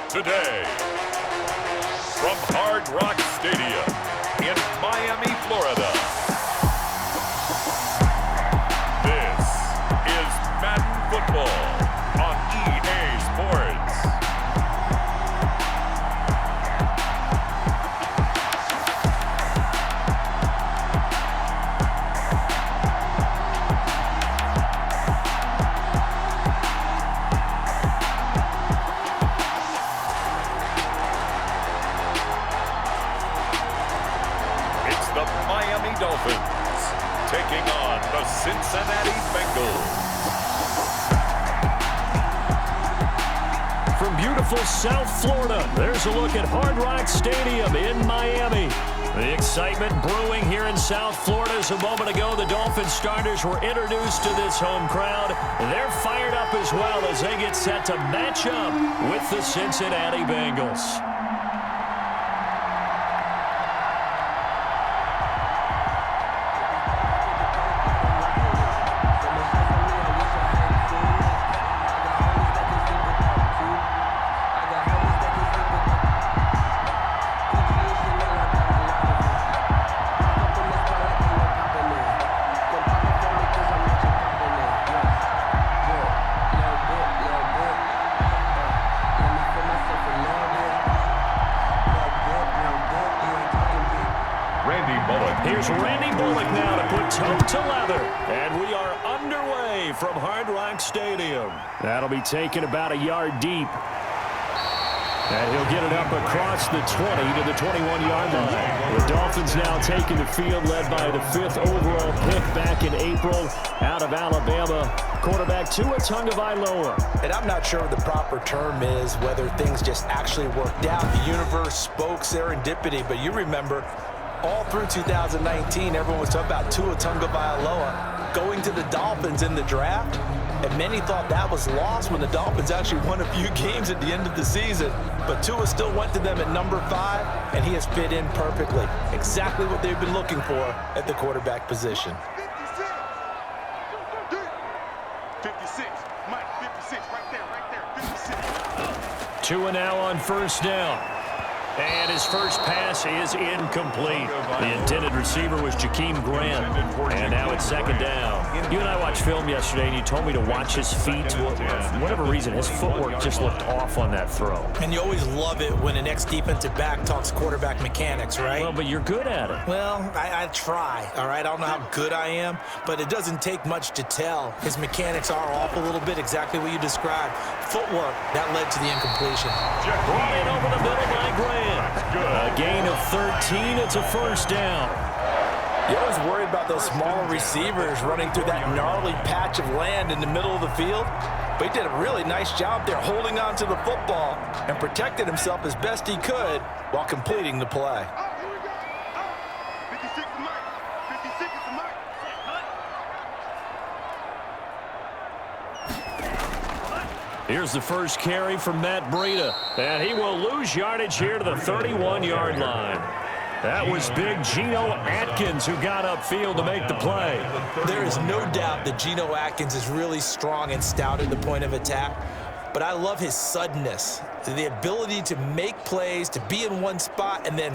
Today, from Hard Rock Stadium in Miami, Florida, this is Madden Football on EA Sports. The Miami Dolphins taking on the Cincinnati Bengals. From beautiful South Florida, there's a look at Hard Rock Stadium in Miami. The excitement brewing here in South Florida. As a moment ago, the Dolphins starters were introduced to this home crowd. They're fired up as well as they get set to match up with the Cincinnati Bengals. Here's Randy Bullock now to put toe to leather. And we are underway from Hard Rock Stadium. That'll be taken about a yard deep. And he'll get it up across the 20 to the 21-yard line. The Dolphins now taking the field, led by the 5th overall pick back in April out of Alabama. Quarterback Tua Tagovailoa. And I'm not sure what the proper term is, whether things just actually worked out. The universe spoke serendipity, but you remember all through 2019, everyone was talking about Tua Tagovailoa going to the Dolphins in the draft, and many thought that was lost when the Dolphins actually won a few games at the end of the season. But Tua still went to them at number 5, and he has fit in perfectly. Exactly what they've been looking for at the quarterback position. 56, Mike, 56, right there, 56. Tua now on first down. And his first pass is incomplete. The intended receiver was Jakeem Grant. And now it's second down. You and I watched film yesterday, and you told me to watch his feet. For whatever reason, his footwork just looked off on that throw. And you always love it when an ex-defensive back talks quarterback mechanics, right? Well, but you're good at it. Well, I try, all right? I don't know how good I am, but it doesn't take much to tell. His mechanics are off a little bit, exactly what you described. Footwork, that led to the incompletion. Brought in over the middle by Grant. A gain of 13. It's a first down. You're always worried about those smaller receivers running through that gnarly patch of land in the middle of the field. But he did a really nice job there holding on to the football and protected himself as best he could while completing the play. 56 to Mike. 56 to Mike. Here's the first carry from Matt Breida. And he will lose yardage here to the 31-yard line. That was big Geno Atkins who got upfield to make the play. There is no doubt that Geno Atkins is really strong and stout at the point of attack. But I love his suddenness, the ability to make plays, to be in one spot, and then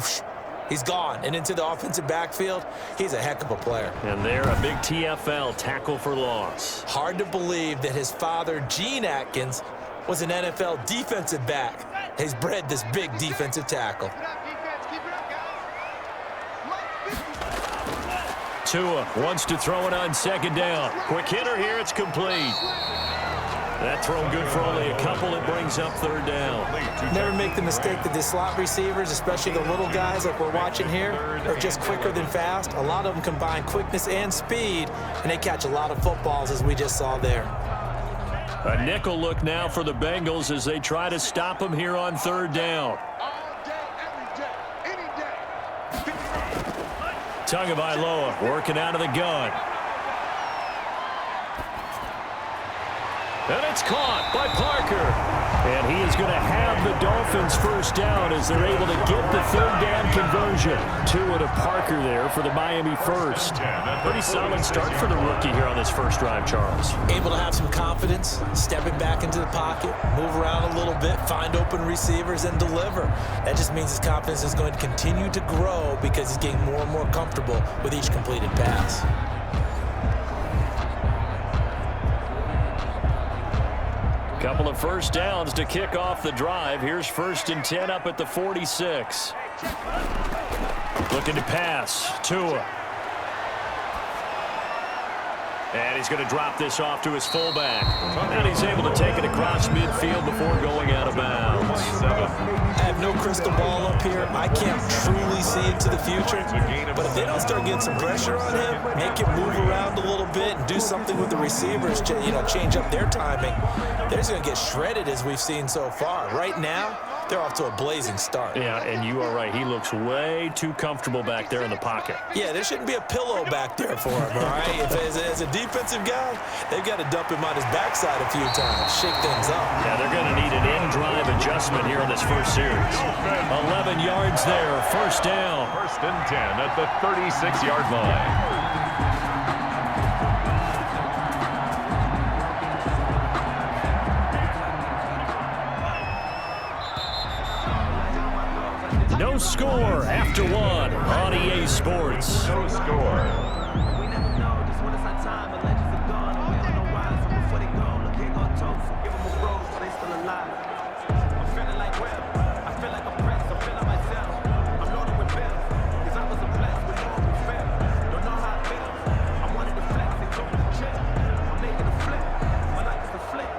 he's gone and into the offensive backfield. He's a heck of a player. And there, a big TFL, tackle for loss. Hard to believe that his father, Gene Atkins, was an NFL defensive back. He's bred this big defensive tackle. Tua wants to throw it on second down. Quick hitter here, it's complete. That throw good for only a couple. It brings up third down. Never make the mistake that the slot receivers, especially the little guys like we're watching here, are just quicker than fast. A lot of them combine quickness and speed, and they catch a lot of footballs, as we just saw there. A nickel look now for the Bengals as they try to stop him here on third down. Tagovailoa working out of the gun. And it's caught by Parker. And he is going to have the Dolphins first down as they're able to get the third down conversion. Tua to Parker there for the Miami first. Pretty solid start for the rookie here on this first drive, Charles. Able to have some confidence, stepping back into the pocket, move around a little bit, find open receivers, and deliver. That just means his confidence is going to continue to grow because he's getting more and more comfortable with each completed pass. Couple of first downs to kick off the drive. Here's 1st and 10 up at the 46. Looking to pass. Tua. And he's going to drop this off to his fullback. And he's able to take it across midfield before going out of bounds. I have no crystal ball up here. I can't truly see into the future. But if they don't start getting some pressure on him, make him move around a little bit and do something with the receivers, change up their timing, they're just going to get shredded as we've seen so far. Right now, they're off to a blazing start. Yeah, and you are right. He looks way too comfortable back there in the pocket. Yeah, there shouldn't be a pillow back there for him, all right? As a defensive guy, they've got to dump him on his backside a few times, shake things up. Yeah, they're going to need an in-drive adjustment here in this first series. 11 yards there, first down. 1st and 10 at the 36-yard line. No score after one on EA Sports. No score. We never know just when it's our time, but legends are gone. We don't know why, so before they go, look, here go toast. Give them a rose while they still alive. I'm feeling like Will. I feel like a prince. I'm feeling myself. I'm loaded with bills. Cause I was a blessed with no open fail. Don't know how it feels. I wanted to flex and go to the gym. I'm making a flip. My life is a flip.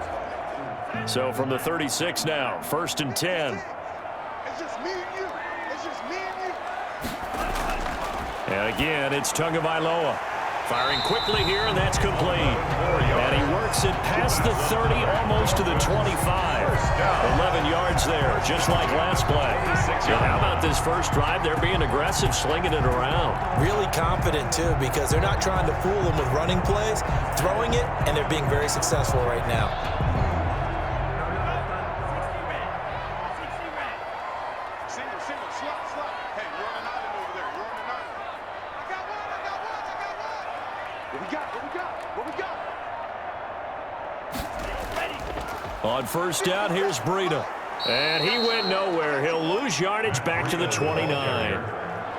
So from the 36 now, 1st and 10. It's just me and you. It's just me and you. And again, it's Tagovailoa. Firing quickly here, and that's complete. And he works it past the 30, almost to the 25. 11 yards there, just like last play. And how about this first drive? They're being aggressive, slinging it around. Really confident, too, because they're not trying to fool them with running plays, throwing it, and they're being very successful right now. Single, slot. Hey, you're on an island over there. You're on an island. I got one. What we got? On first down, here's Breida. And he went nowhere. He'll lose yardage back to the 29.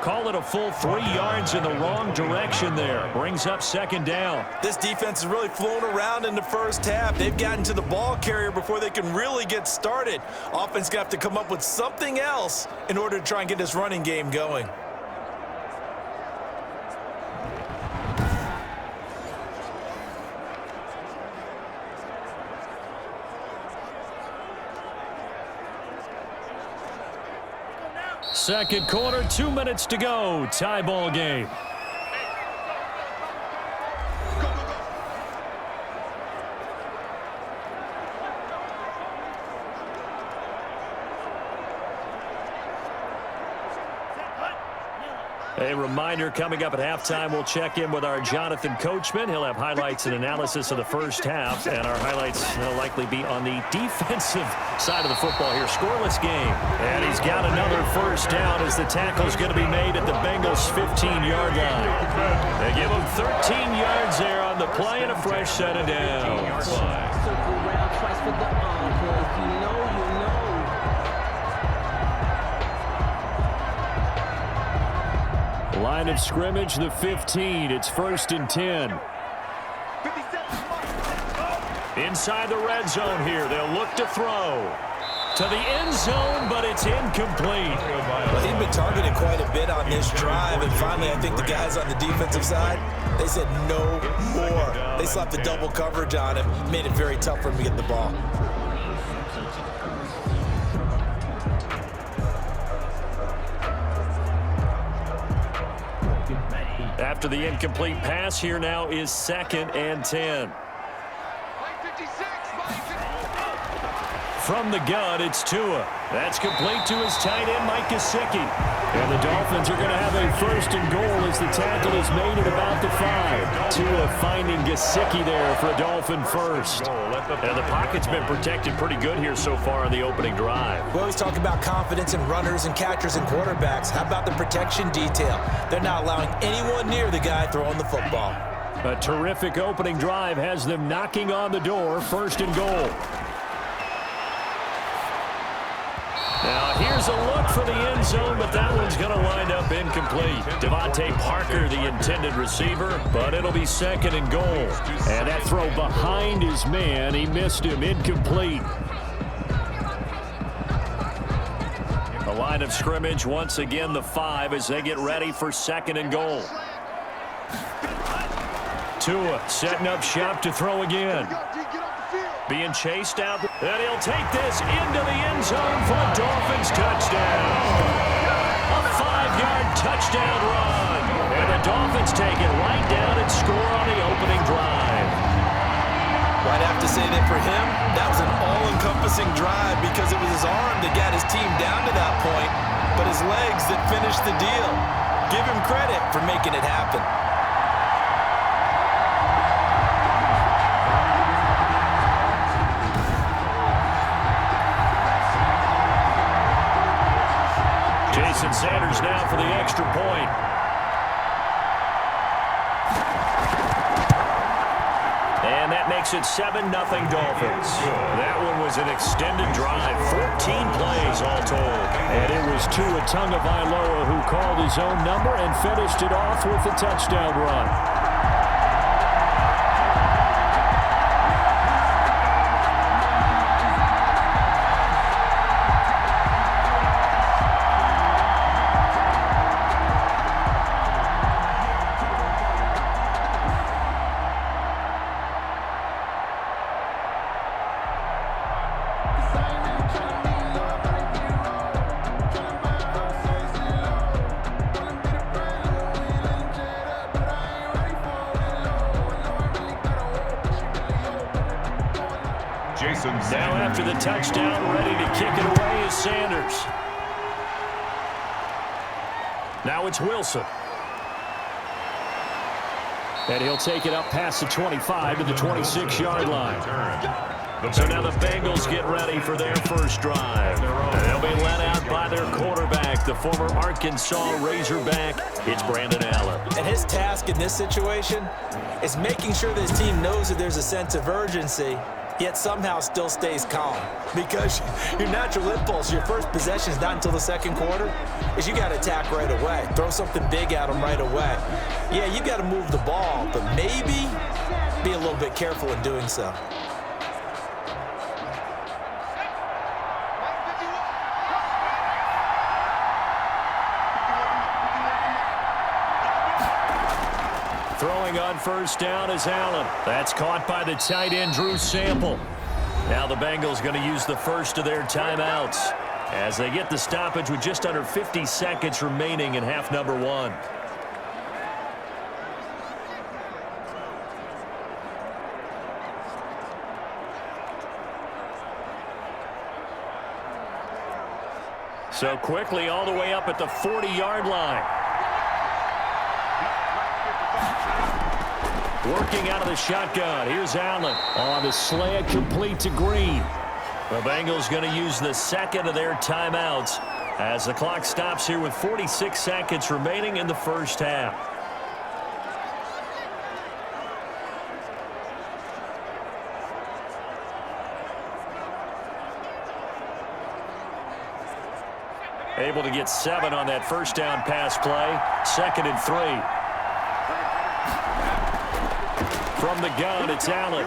Call it a full 3 yards in the wrong direction there. Brings up 2nd down. This defense has really flown around in the first half. They've gotten to the ball carrier before they can really get started. Offense got to come up with something else in order to try and get this running game going. Second quarter, 2 minutes to go. Tie ball game. A reminder, coming up at halftime, we'll check in with our Jonathan Coachman. He'll have highlights and analysis of the first half, and our highlights will likely be on the defensive side of the football here. Scoreless game. And he's got another first down as the tackle's going to be made at the Bengals' 15-yard line. They give him 13 yards there on the play and a fresh set of downs. Circle around twice for the encore. If you know, you know. Line of scrimmage, the 15. It's 1st and 10. Inside the red zone here. They'll look to throw to the end zone, but it's incomplete. Well, he'd been targeted quite a bit on this drive, and finally I think the guys on the defensive side, they said no more. They slapped the double coverage on him, made it very tough for him to get the ball. After the incomplete pass, here now is 2nd and 10. From the gun, it's Tua. That's complete to his tight end, Mike Gesicki. And the Dolphins are going to have a first and goal as the tackle is made at about the 5. Tua finding Gesicki there for a Dolphin first. And the pocket's been protected pretty good here so far on the opening drive. We always talk about confidence in runners and catchers and quarterbacks. How about the protection detail? They're not allowing anyone near the guy throwing the football. A terrific opening drive has them knocking on the door, first and goal. Now, here's a look for the end zone, but that one's going to wind up incomplete. Devontae Parker, the intended receiver, but it'll be second and goal. And that throw behind his man, he missed him, incomplete. The line of scrimmage, once again, the 5 as they get ready for second and goal. Tua setting up shop to throw again. Being chased out, and he'll take this into the end zone for a Dolphins touchdown. A 5-yard touchdown run. And the Dolphins take it right down and score on the opening drive. Well, I'd have to say that for him, that was an all-encompassing drive because it was his arm that got his team down to that point, but his legs that finished the deal. Give him credit for making it happen. Jason Sanders now for the extra point. And that makes it 7-0 Dolphins. That one was an extended drive, 14 plays all told. And it was Tua Tagovailoa who called his own number and finished it off with a touchdown run. Now after the touchdown, ready to kick it away is Sanders. Now it's Wilson. And he'll take it up past the 25 to the 26-yard line. So now the Bengals get ready for their first drive. They'll be led out by their quarterback, the former Arkansas Razorback. It's Brandon Allen. And his task in this situation is making sure that his team knows that there's a sense of urgency, yet somehow still stays calm. Because your natural impulse, your first possession is not until the second quarter, is you got to attack right away. Throw something big at them right away. Yeah, you got to move the ball, but maybe be a little bit careful in doing so. Throwing on first down is Allen. That's caught by the tight end, Drew Sample. Now the Bengals going to use the first of their timeouts as they get the stoppage with just under 50 seconds remaining in half number 1. So quickly all the way up at the 40-yard line. Working out of the shotgun. Here's Allen on the slant, complete to Green. The Bengals going to use the second of their timeouts as the clock stops here with 46 seconds remaining in the first half. Able to get 7 on that first down pass play. 2nd and 3. From the gun, it's Allen.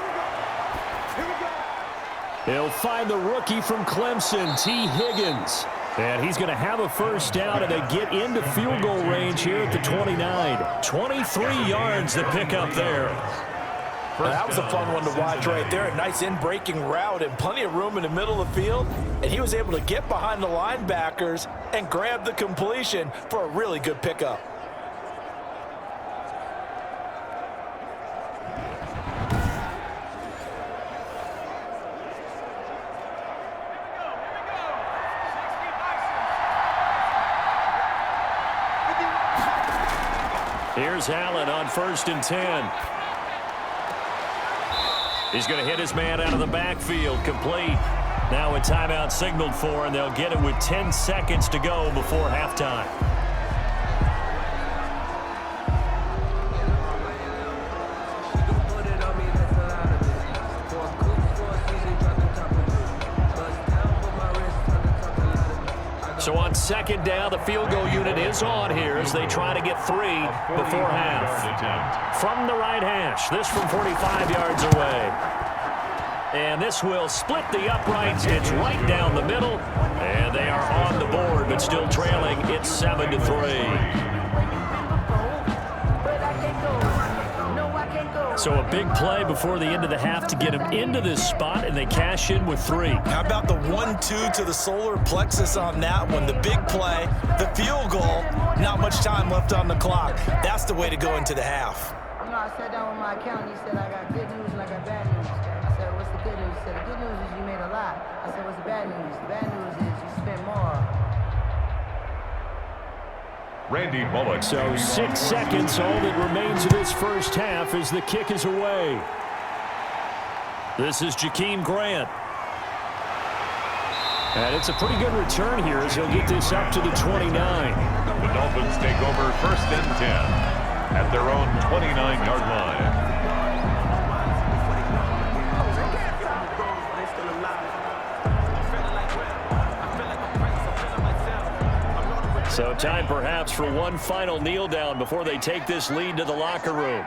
He'll find the rookie from Clemson, T. Higgins. And he's going to have a first down, and they get into field goal range here at the 29. 23 yards to pick up there. Well, that was a fun one to watch right there. A nice in-breaking route and plenty of room in the middle of the field. And he was able to get behind the linebackers and grab the completion for a really good pickup. Here's Allen on 1st and 10. He's going to hit his man out of the backfield, complete. Now a timeout signaled for, and they'll get it with 10 seconds to go before halftime. So on 2nd down, the field goal unit is on here as they try to get 3 before half. From the right hash, this from 45 yards away. And this will split the uprights. It's right down the middle. And they are on the board, but still trailing. It's 7-3. So a big play before the end of the half to get him into this spot, and they cash in with 3. How about the 1-2 to the solar plexus on that one? The big play, the field goal, not much time left on the clock. That's the way to go into the half. You know, I sat down with my accountant. He said, I got good news and I got bad news. I said, what's the good news? He said, the good news is you made a lot. I said, what's the bad news? The bad news is you spent more. Randy Bullock. So 6 seconds, all that remains of this first half as the kick is away. This is Jakeem Grant. And it's a pretty good return here as he'll get this up to the 29. The Dolphins take over 1st and 10 at their own 29-yard line. So time perhaps for one final kneel down before they take this lead to the locker room.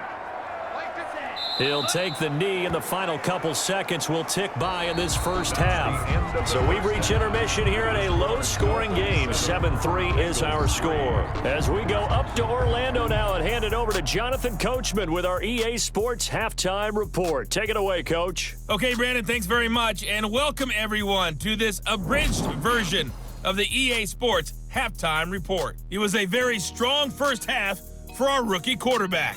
He'll take the knee, and the final couple seconds will tick by in this first half. So we've reached intermission here in a low-scoring game. 7-3 is our score. As we go up to Orlando now and hand it over to Jonathan Coachman with our EA Sports Halftime Report. Take it away, Coach. Okay, Brandon, thanks very much, and welcome everyone to this abridged version of the EA Sports Halftime Report. It was a very strong first half for our rookie quarterback.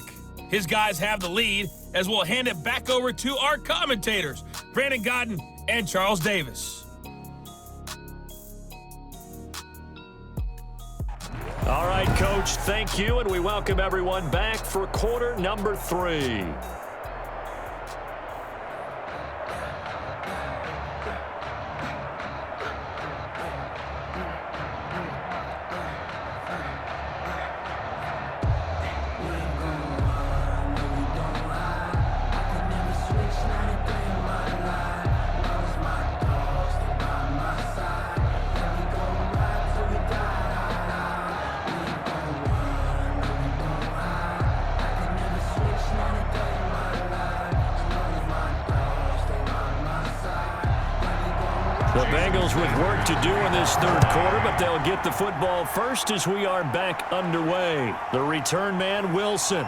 His guys have the lead as we'll hand it back over to our commentators, Brandon Godden and Charles Davis. All right, Coach, thank you, and we welcome everyone back for quarter number 3. The Bengals with work to do in this third quarter, but they'll get the football first as we are back underway. The return man, Wilson.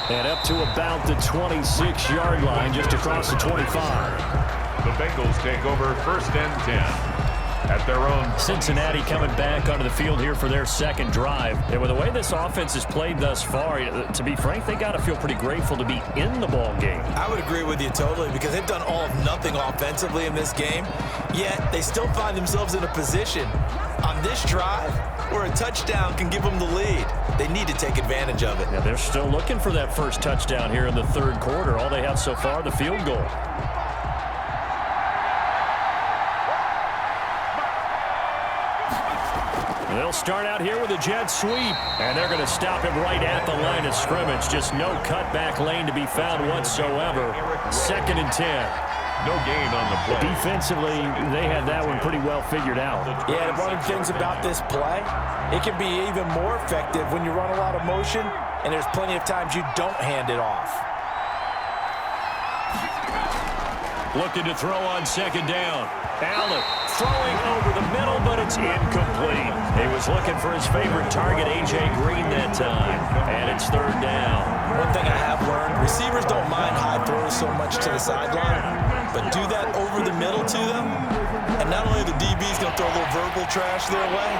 And up to about the 26-yard line, just across the 25. The Bengals take over 1st and 10 at their own. Cincinnati coming back onto the field here for their second drive. And with the way this offense has played thus far, to be frank, they got to feel pretty grateful to be in the ball game. I would agree with you totally because they've done all of nothing offensively in this game, yet they still find themselves in a position on this drive where a touchdown can give them the lead. They need to take advantage of it. Yeah, they're still looking for that first touchdown here in the third quarter. All they have so far, the field goal. They'll start out here with a jet sweep, and they're going to stop him right at the line of scrimmage. Just no cutback lane to be found whatsoever. 2nd and 10. No gain on the play. Defensively, they had that one pretty well figured out. Yeah, and one of the things about this play, it can be even more effective when you run a lot of motion, and there's plenty of times you don't hand it off. Looking to throw on 2nd down. Allen throwing over the middle, but it's incomplete. He was looking for his favorite target, A.J. Green, that time. And it's 3rd down. One thing I have learned, receivers don't mind high throws so much to the sideline, but do that over the middle to them, and not only the DB's going to throw a little verbal trash their way,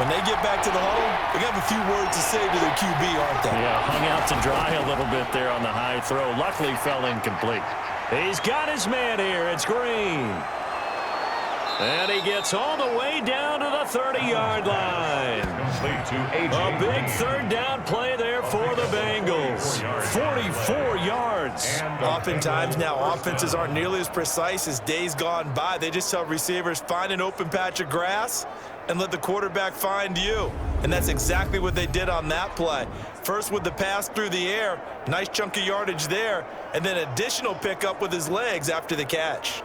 when they get back to the huddle, they have a few words to say to their QB, aren't they? Yeah, hung out to dry a little bit there on the high throw. Luckily fell incomplete. He's got his man here. It's Green. And he he gets all the way down to the 30-yard line. Complete to A.J. A big third down play there for the Bengals. 44 yards. Oftentimes now, offenses aren't nearly as precise as days gone by. They just tell receivers, find an open patch of grass and let the quarterback find you. And that's exactly what they did on that play. First with the pass through the air, nice chunk of yardage there, and then additional pickup with his legs after the catch.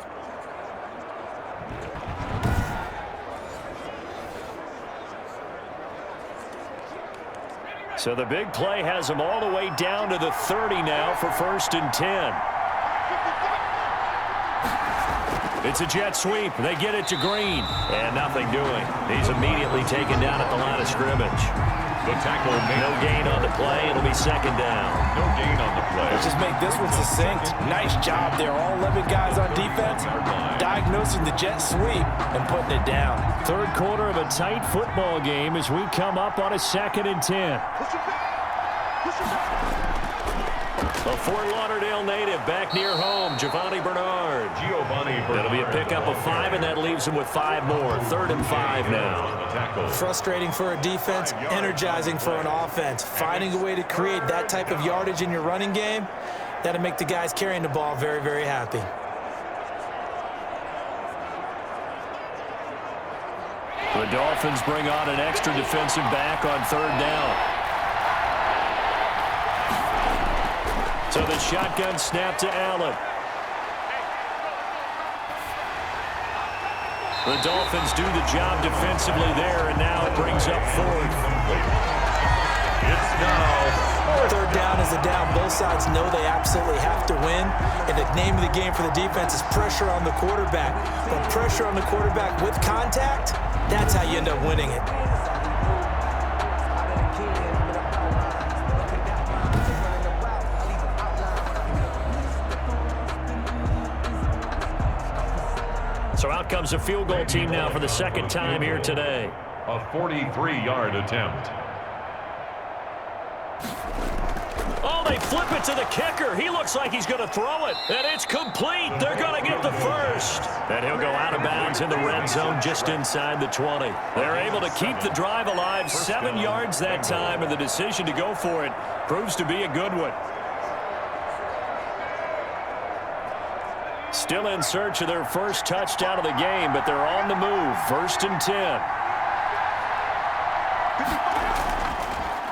So the big play has them all the way down to the 30 now for 1st and 10. It's a jet sweep. They get it to Green. And nothing doing. He's immediately taken down at the line of scrimmage. The tackle made. No gain on the play. It'll be 2nd down. No gain on the play. Let's just make this one succinct. Nice job there. All 11 guys on defense diagnosing the jet sweep and putting it down. Third quarter of a tight football game as we come up on a 2nd and 10. A Fort Lauderdale native back near home, Giovanni Bernard. That'll be a pickup of 5, and that leaves him with 5 more. 3rd and 5 now. Frustrating for a defense, energizing for an offense. Finding a way to create that type of yardage in your running game, that'll make the guys carrying the ball very, very happy. The Dolphins bring on an extra defensive back on 3rd down. So the shotgun snap to Allen. The Dolphins do the job defensively there, and now it brings up 4th. It's now 3rd down is a down. Both sides know they absolutely have to win. And the name of the game for the defense is pressure on the quarterback. But pressure on the quarterback with contact, that's how you end up winning it. So out comes a field goal team now for the 2nd time here today. a 43-yard attempt. Oh, they flip it to the kicker. He looks like he's going to throw it. And it's complete. They're going to get the first. And he'll go out of bounds in the red zone just inside the 20. They're able to keep the drive alive. 7 yards that time, and the decision to go for it proves to be a good one. Still in search of their first touchdown of the game, but they're on the move. 1st and 10.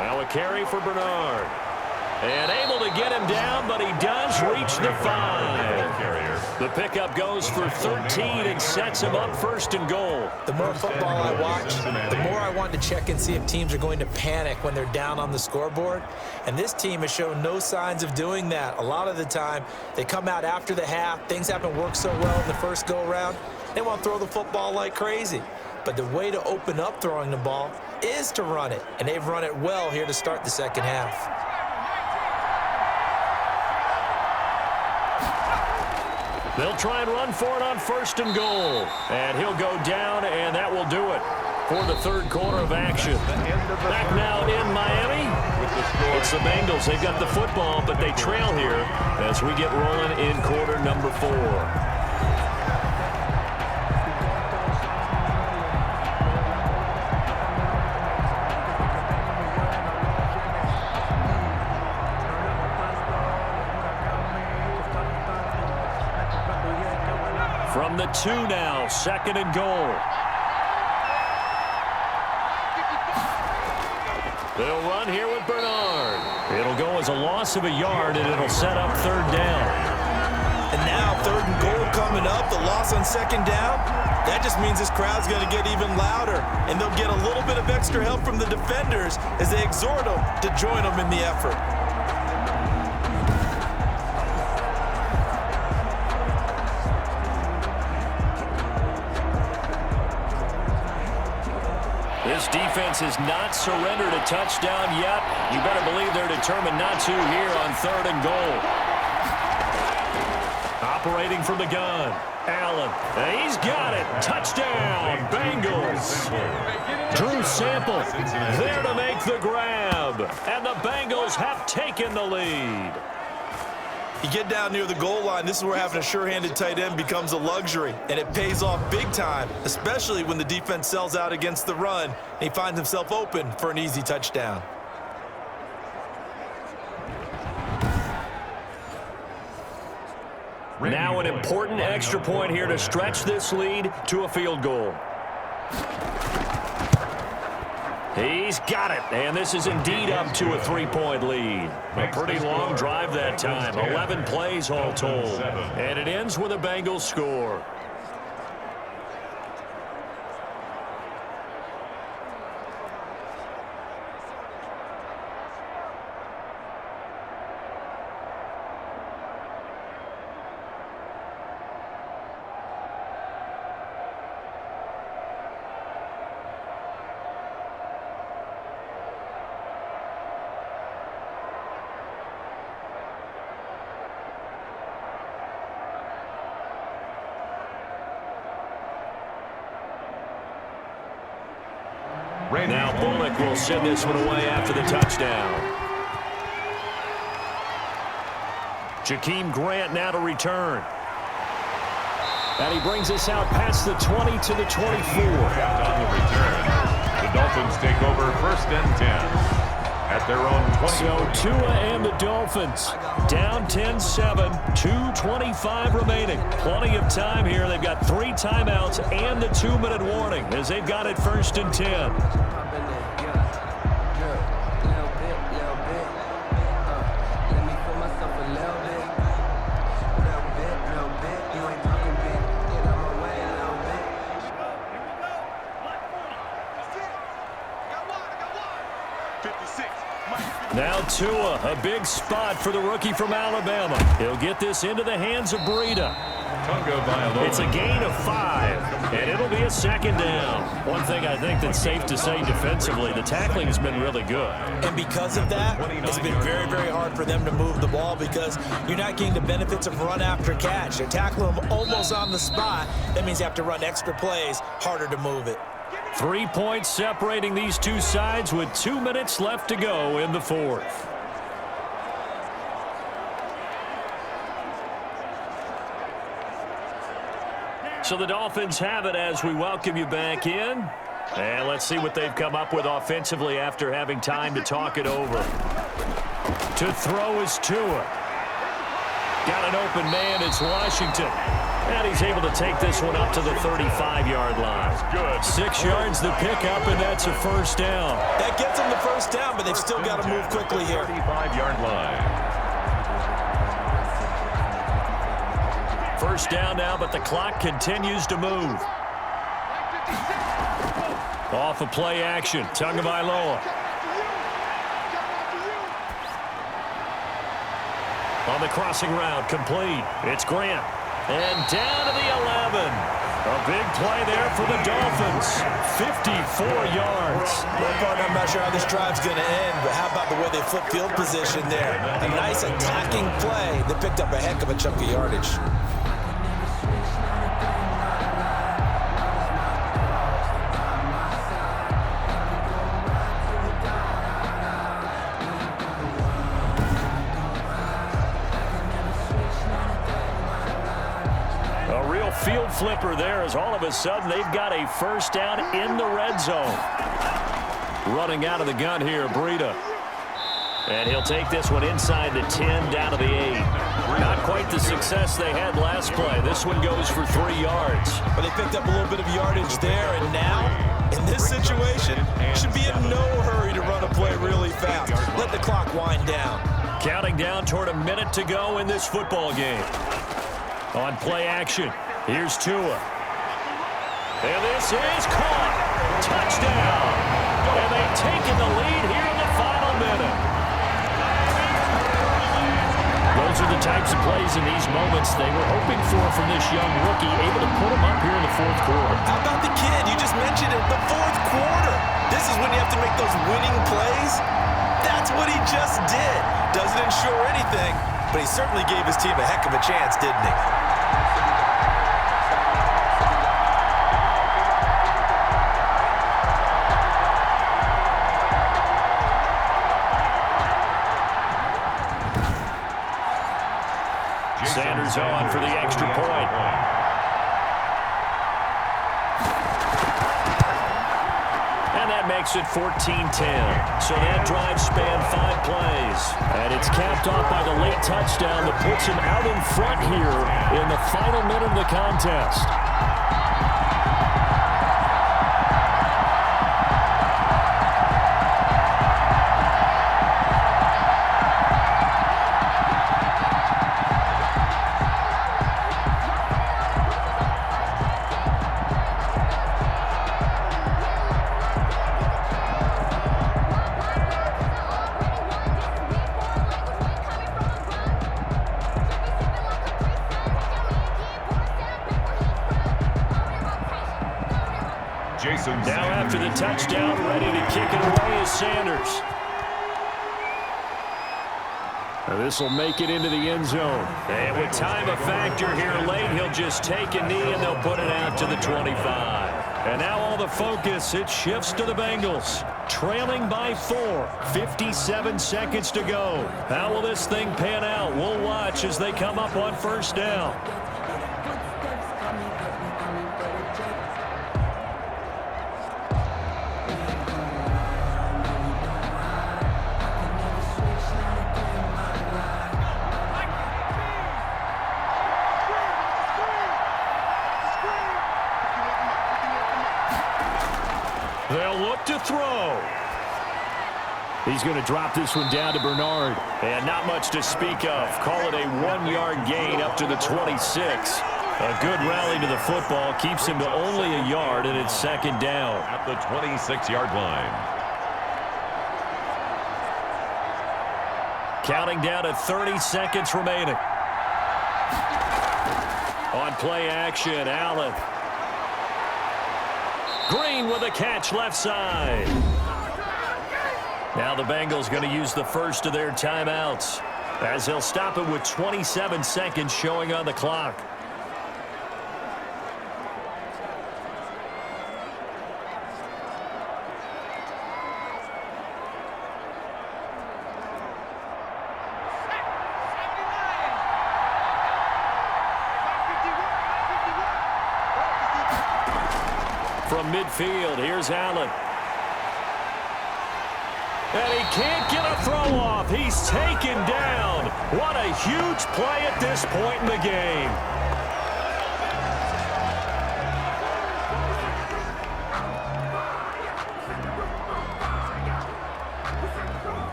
Now a carry for Bernard. And able to get him down, but he does reach the 5. The pickup goes for 13 and sets him up 1st and goal. The more football I watch, the more I want to check and see if teams are going to panic when they're down on the scoreboard. And this team has shown no signs of doing that. A lot of the time, they come out after the half. Things haven't worked so well in the first go-around. They want to throw the football like crazy. But the way to open up throwing the ball is to run it. And they've run it well here to start the second half. They'll try and run for it on 1st and goal. And he'll go down, and that will do it for the third quarter of action. Back now in Miami, it's the Bengals. They've got the football, but they trail here as we get rolling in quarter number 4. From the 2 now, 2nd and goal. They'll run here with Bernard. It'll go as a loss of a yard, and it'll set up 3rd down. And now 3rd and goal coming up, the loss on 2nd down. That just means this crowd's going to get even louder, and they'll get a little bit of extra help from the defenders as they exhort them to join them in the effort. This defense has not surrendered a touchdown yet. You better believe they're determined not to here on 3rd and goal. Operating from the gun, Allen. He's got it. Touchdown, Bengals. Drew Sample there to make the grab. And the Bengals have taken the lead. You get down near the goal line, this is where having a sure-handed tight end becomes a luxury, and it pays off big time, especially when the defense sells out against the run, and he finds himself open for an easy touchdown. Now an important extra point here to stretch this lead to a field goal. He's got it, and this is indeed up to a 3-point lead. A pretty long drive that time, 11 plays all told. And it ends with a Bengals score. Now Bullock will send this one away after the touchdown. Jakeem Grant now to return. And he brings us out past the 20 to the 24. On the return, the Dolphins take over 1st and 10 at their own 20. So Tua and the Dolphins down 10-7, 2:25 remaining. Plenty of time here. They've got 3 timeouts and the 2-minute warning as they've got it 1st and 10. Now Tua, a big spot for the rookie from Alabama. He'll get this into the hands of Breida. It's a gain of 5, and it'll be a 2nd down. One thing I think that's safe to say defensively, the tackling has been really good. And because of that, it's been very, very hard for them to move the ball because you're not getting the benefits of run after catch. They're tackling them almost on the spot. That means you have to run extra plays, harder to move it. 3 points separating these two sides with 2 minutes left to go in the 4th. So the Dolphins have it as we welcome you back in. And let's see what they've come up with offensively after having time to talk it over. To throw is Tua. Got an open man, it's Washington. And he's able to take this one up to the 35-yard line. Good. 6 yards the pickup, and that's a 1st down. That gets them the 1st down, but they've still got to move quickly here. 35-yard line. 1st down now, but the clock continues to move. Off of play action, Tagovailoa. On the crossing route, complete. It's Grant. And down to the 11. A big play there for the Dolphins. 54 yards. Well, partner, I'm not sure how this drive's going to end, but how about the way they flip field position there? A nice attacking play that picked up a heck of a chunk of yardage. Field flipper there as all of a sudden they've got a 1st down in the red zone. Running out of the gun here, Breida. And he'll take this one inside the 10 down to the 8. Not quite the success they had last play. This one goes for 3 yards. But they picked up a little bit of yardage there, and now, in this situation, should be in no hurry to run a play really fast. Let the clock wind down. Counting down toward a minute to go in this football game. On play action. Here's Tua. And this is caught. Touchdown. And they've taken the lead here in the final minute. Those are the types of plays in these moments they were hoping for from this young rookie, able to put them up here in the 4th quarter. How about the kid? You just mentioned it, the 4th quarter. This is when you have to make those winning plays. That's what he just did. Doesn't ensure anything, but he certainly gave his team a heck of a chance, didn't he? is on for the extra point. And that makes it 14-10. So that drive spanned 5 plays. And it's capped off by the late touchdown that puts him out in front here in the final minute of the contest. Now after the touchdown, ready to kick it away is Sanders. This will make it into the end zone. And with time a factor here late, he'll just take a knee and they'll put it out to the 25. And now all the focus, it shifts to the Bengals. Trailing by 4, 57 seconds to go. How will this thing pan out? We'll watch as they come up on first down. They'll look to throw. He's going to drop this one down to Bernard. And not much to speak of. Call it a 1-yard gain up to the 26. A good rally to the football keeps him to only a yard, and it's second down. At the 26-yard line. Counting down to 30 seconds remaining. On play action, Allen. Green with a catch left side. Now the Bengals going to use the first of their timeouts as they'll stop it with 27 seconds showing on the clock. From midfield, here's Allen. And he can't get a throw off. He's taken down. What a huge play at this point in the game.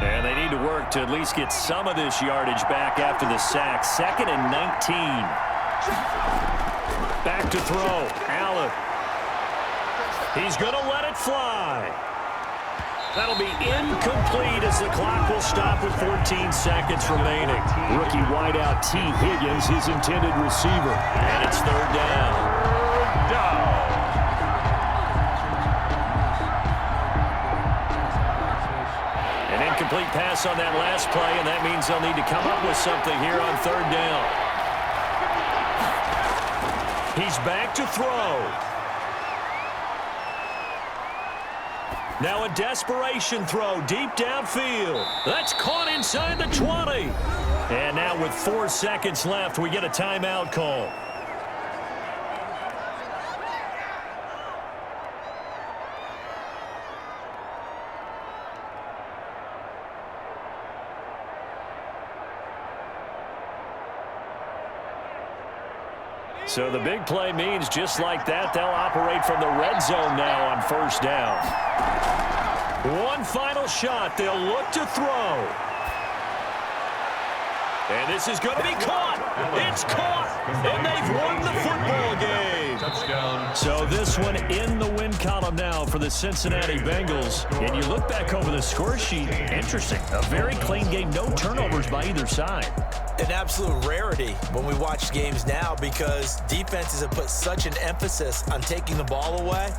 And they need to work to at least get some of this yardage back after the sack. 2nd and 19. Back to throw. Allen. He's going to let it fly. That'll be incomplete as the clock will stop with 14 seconds remaining. Rookie wideout T. Higgins, his intended receiver. And it's third down. Third down. An incomplete pass on that last play, and that means they'll need to come up with something here on third down. He's back to throw. Now a desperation throw deep downfield. That's caught inside the 20. And now with 4 seconds left, we get a timeout call. So the big play means just like that, they'll operate from the red zone now on first down. One final shot. They'll look to throw. And this is going to be caught. It's caught. And they've won the football game. Touchdown. So this one in the win column now for the Cincinnati Bengals. And you look back over the score sheet. Interesting. A very clean game. No turnovers by either side. An absolute rarity when we watch games now because defenses have put such an emphasis on taking the ball away.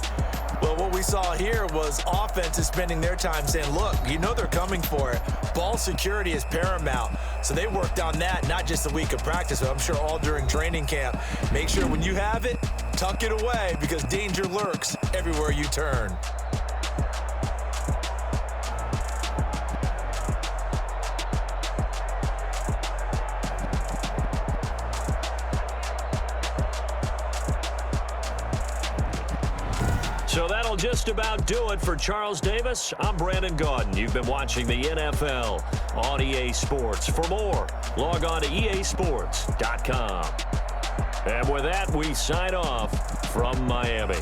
Well, what we saw here was offenses spending their time saying, look, you know they're coming for it. Ball security is paramount. So they worked on that, not just a week of practice, but I'm sure all during training camp. Make sure when you have it, tuck it away because danger lurks everywhere you turn. So that'll just about do it for Charles Davis. I'm Brandon Gaudin. You've been watching the NFL on EA Sports. For more, log on to easports.com. And with that, we sign off from Miami.